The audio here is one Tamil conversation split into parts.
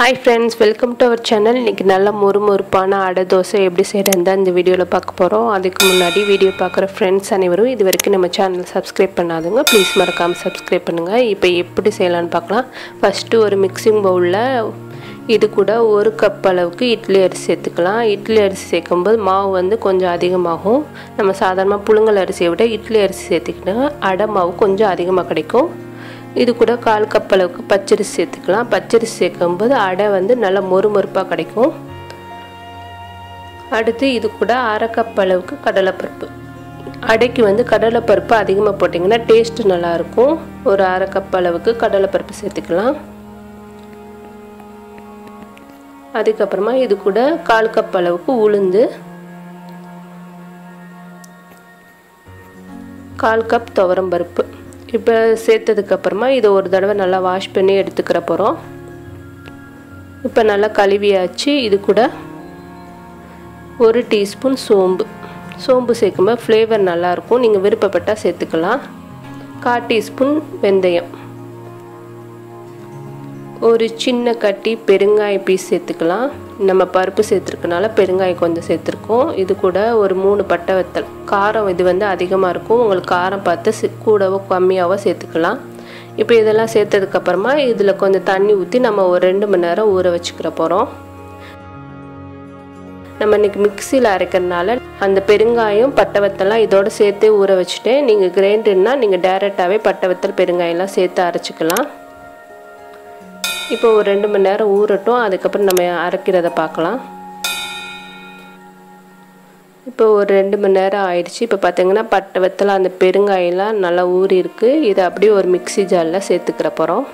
Hi friends, welcome to our channel. இன்னைக்கு நல்ல மொறுமொறுப்பான அடை தோசை எப்படி செய்யறதுன்னு இந்த வீடியோல பார்க்க போறோம். அதுக்கு முன்னாடி வீடியோ பார்க்குற फ्रेंड्स அனைவரும் இதுவரைக்கும் நம்ம சேனல் சப்ஸ்கிரைப் பண்ணாதவங்க ப்ளீஸ் மறக்காம சப்ஸ்கிரைப் பண்ணுங்க. இப்போ எப்படி செய்யலாம்னு பார்க்கலாம். ஃபர்ஸ்ட் ஒரு மிக்சிங் பவுல்ல இது கூட 1 கப் அளவுக்கு இட்லி அரிசி சேர்த்துக்கலாம். இட்லி அரிசி சேர்க்கும்போது மாவு வந்து கொஞ்சம் அதிகமாகும். நம்ம சாதாரண புழுங்கல் அரிசியை விட இட்லி அரிசி சேர்த்துக்கிட்டா அடை மாவு கொஞ்சம் அதிகமாக கிடைக்கும். இது கூட 1/4 கப் அளவுக்கு பச்சரிசி சேர்த்துக்கலாம். பச்சரிசி சேர்க்கும்போது அடை வந்து நல்ல மொறுமொறுப்பாக கிடைக்கும். அடுத்து இது கூட 1/2 கப் அளவுக்கு கடலைப்பருப்பு. அடைக்கு வந்து கடலைப்பருப்பு அதிகமாக போட்டிங்கன்னா டேஸ்ட் நல்லாயிருக்கும். ஒரு 1/2 கப் அளவுக்கு கடலைப்பருப்பு சேர்த்துக்கலாம். அதுக்கப்புறமா இது கூட 1/4 கப் அளவுக்கு உளுந்து, 1/4 கப் துவரம்பருப்பு. இப்போ சேர்த்ததுக்கப்புறமா இதை ஒரு தடவை நல்லா வாஷ் பண்ணி எடுத்துக்கிற போகிறோம். இப்போ நல்லா கழுவியாச்சு. இது கூட 1 டீஸ்பூன் சோம்பு சேர்க்கும்போது ஃப்ளேவர் நல்லாயிருக்கும். நீங்கள் விருப்பப்பட்டால் சேர்த்துக்கலாம். 1/4 டீஸ்பூன் வெந்தயம், ஒரு சின்ன கட்டி பெருங்காய பீஸ் சேர்த்துக்கலாம். நம்ம பருப்பு சேர்த்துருக்கனால பெருங்காயம் கொஞ்சம் சேர்த்துருக்கோம். இது கூட ஒரு 3 பட்டை வத்தல். காரம் இது வந்து அதிகமாக இருக்கும். உங்களுக்கு காரம் பார்த்து கூடவோ கம்மியாகவோ சேர்த்துக்கலாம். இப்போ இதெல்லாம் சேர்த்ததுக்கப்புறமா இதில் கொஞ்சம் தண்ணி ஊற்றி நம்ம ஒரு 2 மணி நேரம் ஊற வச்சுக்கிற போகிறோம். நம்ம இன்றைக்கி மிக்சியில் அரைக்கிறதுனால அந்த பெருங்காயம் பட்டை வத்தல்லாம் இதோடு சேர்த்து ஊற வச்சுட்டு நீங்கள் கிரைண்டர்னால் நீங்கள் டைரெக்டாகவே பட்டை வத்தல் பெருங்காயம்லாம் சேர்த்து அரைச்சிக்கலாம். இப்போ ஒரு 2 மணி நேரம் ஊறட்டும். அதுக்கப்புறம் நம்ம அரைக்கிறத பார்க்கலாம். இப்போ ஒரு 2 மணி நேரம் ஆயிடுச்சு. இப்போ பார்த்தீங்கன்னா பட்டை வத்தல் அந்த பெருங்காயெல்லாம் நல்லா ஊறி இருக்குது. இதை அப்படியே ஒரு மிக்ஸி ஜாரில் சேர்த்துக்கிற போகிறோம்.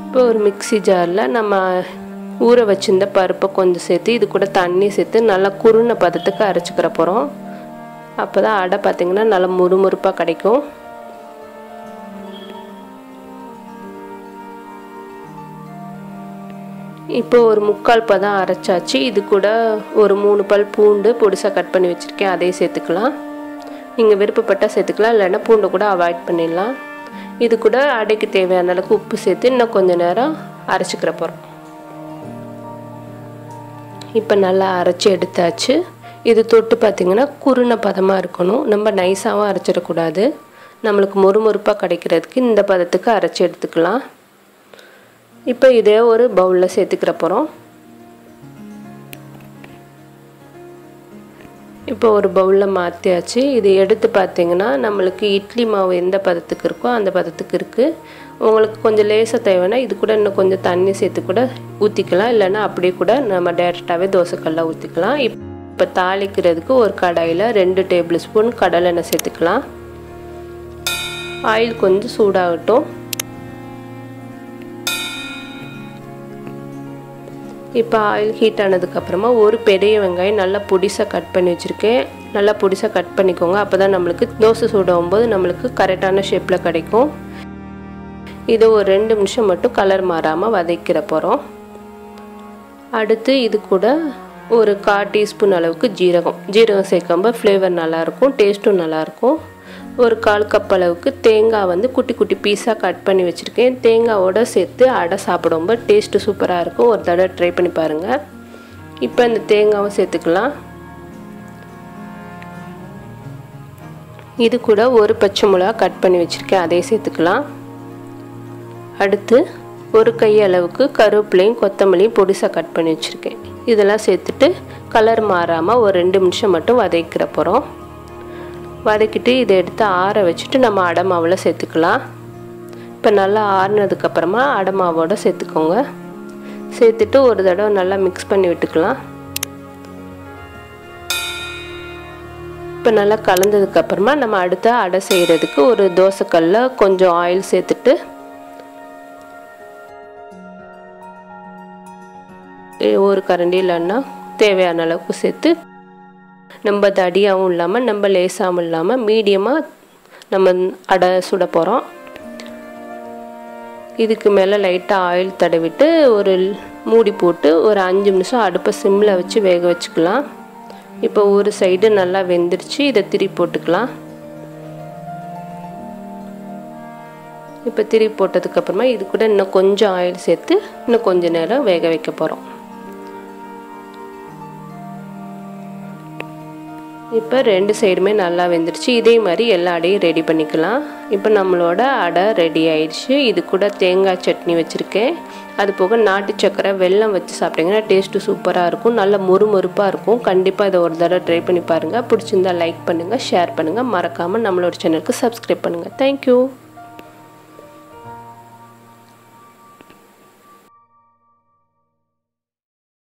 இப்போ ஒரு மிக்ஸி ஜாரில் நம்ம ஊற வச்சிருந்த பருப்பை கொஞ்சம் சேர்த்து இது கூட தண்ணி சேர்த்து நல்லா குறுன பதத்துக்கு அரைச்சிக்கிற போகிறோம். அப்போ தான் அடை பார்த்திங்கன்னா நல்லா முறுமுறுப்பாக கிடைக்கும். இப்போ ஒரு 3/4 பதம் அரைச்சாச்சு. இது கூட ஒரு 3 பல் பூண்டு பொடிசாக கட் பண்ணி வச்சுருக்கேன், அதையும் சேர்த்துக்கலாம். நீங்கள் விருப்பப்பட்டால் சேர்த்துக்கலாம், இல்லைன்னா பூண்டை கூட அவாய்ட் பண்ணிடலாம். இது கூட அடைக்கு தேவையான அளவுக்கு உப்பு சேர்த்து இன்னும் கொஞ்சம் நேரம் அரைச்சிக்கிற போகிறோம். இப்போ நல்லா அரைச்சி எடுத்தாச்சு. இது தொட்டு பார்த்திங்கன்னா குறுன பதமாக இருக்கணும். நம்ம நைஸாகவும் அரைச்சிடக்கூடாது. நம்மளுக்கு மொறுமொறுப்பாக கிடைக்கிறதுக்கு இந்த பதத்துக்கு அரைச்சி எடுத்துக்கலாம். இப்போ இதே ஒரு பவுலில் சேர்த்துக்கிற போகிறோம். இப்போ ஒரு பவுலில் மாற்றியாச்சு. இது எடுத்து பார்த்திங்கன்னா நம்மளுக்கு இட்லி மாவு எந்த பதத்துக்கு இருக்கோ அந்த பதத்துக்கு இருக்குது. உங்களுக்கு கொஞ்சம் லேசாக தேவைன்னா இது கூட இன்னும் கொஞ்சம் தண்ணி சேர்த்து கூட ஊற்றிக்கலாம், இல்லைன்னா அப்படியே கூட நம்ம டேரெக்டாகவே தோசைக்கல்ல ஊற்றிக்கலாம். இப்போ தாளிக்கிறதுக்கு ஒரு கடாயில் 2 டேபிள் ஸ்பூன் கடலெண்ணெய் சேர்த்துக்கலாம். ஆயில் கொஞ்சம் சூடாகட்டும். இப்போ ஆயில் ஹீட் ஆனதுக்கப்புறமா ஒரு பெரிய வெங்காயம் நல்லா பொடிசாக கட் பண்ணி வச்சுருக்கேன். நல்லா பொடிசாக கட் பண்ணிக்கோங்க. அப்போ தான் நம்மளுக்கு தோசை சூடாகும்போது நம்மளுக்கு கரெக்டான ஷேப்பில் கிடைக்கும். இதை ஒரு 2 நிமிஷம் மட்டும் கலர் மாறாமல் வதக்கிற போகிறோம். அடுத்து இது கூட ஒரு 1/4 டீஸ்பூன் அளவுக்கு ஜீரகம் சேர்க்கும்போது ஃப்ளேவர் நல்லாயிருக்கும், டேஸ்ட்டும் நல்லாயிருக்கும். ஒரு 1/4 கப் அளவுக்கு தேங்காய் வந்து குட்டி குட்டி பீஸாக கட் பண்ணி வச்சுருக்கேன். தேங்காயோடு சேர்த்து அடை சாப்பிடும்போது டேஸ்ட்டு சூப்பராக இருக்கும். ஒரு தடவை ட்ரை பண்ணி பாருங்கள். இப்போ இந்த தேங்காவும் சேர்த்துக்கலாம். இது கூட ஒரு பச்சை மிளகா கட் பண்ணி வச்சுருக்கேன், அதையும் சேர்த்துக்கலாம். அடுத்து ஒரு கை அளவுக்கு கருவேப்பிலையும் கொத்தமல்லியும் பொடிசாக கட் பண்ணி வச்சுருக்கேன். இதெல்லாம் சேர்த்துட்டு கலர் மாறாமல் ஒரு 2 நிமிஷம் மட்டும் வதக்கிற போகிறோம். வதக்கிட்டு இதை எடுத்து ஆற வச்சுட்டு நம்ம அடை மாவில் சேர்த்துக்கலாம். இப்போ நல்லா ஆறுனதுக்கப்புறமா அடை மாவோடு சேர்த்துக்கோங்க. சேர்த்துட்டு ஒரு தடவை நல்லா மிக்ஸ் பண்ணி விட்டுக்கலாம். இப்போ நல்லா கலந்ததுக்கப்புறமா நம்ம அடுத்த அடை செய்கிறதுக்கு ஒரு தோசைக்கல்ல கொஞ்சம் ஆயில் சேர்த்துட்டு ஒரு கரண்டி இல்லைன்னா தேவையான அளவுக்கு சேர்த்து நம்ம தடியாகவும் இல்லாமல் நம்ம லேசாகவும் இல்லாமல் மீடியமாக நம்ம அடை சுட போகிறோம். இதுக்கு மேலே லைட்டாக ஆயில் தடவிட்டு ஒரு மூடி போட்டு ஒரு 5 நிமிஷம் அடுப்பை சிம்மில் வச்சு வேக வச்சுக்கலாம். இப்போ ஒரு சைடு நல்லா வெந்துருச்சு. இதை திருப்பி போட்டுக்கலாம். இப்போ திருப்பி போட்டதுக்கப்புறமா இது கூட இன்னும் கொஞ்சம் ஆயில் சேர்த்து இன்னும் கொஞ்சம் நேரம் வேக வைக்க போகிறோம். இப்போ 2 சைடுமே நல்லா வெந்துருச்சு. இதே மாதிரி எல்லா அடையும் ரெடி பண்ணிக்கலாம். இப்போ நம்மளோட அடை ரெடி ஆயிடுச்சு. இது கூட தேங்காய் சட்னி வச்சுருக்கேன். அது போக நாட்டு சக்கரை வெல்லம் வச்சு சாப்பிட்டிங்கன்னா டேஸ்ட்டு சூப்பராக இருக்கும். நல்ல மொறுமொறுப்பாக இருக்கும். கண்டிப்பாக இதை ஒரு தடவை ட்ரை பண்ணி பாருங்கள். பிடிச்சிருந்தா லைக் பண்ணுங்கள், ஷேர் பண்ணுங்கள். மறக்காமல் நம்மளோட சேனலுக்கு சப்ஸ்கிரைப் பண்ணுங்கள். தேங்க்யூ.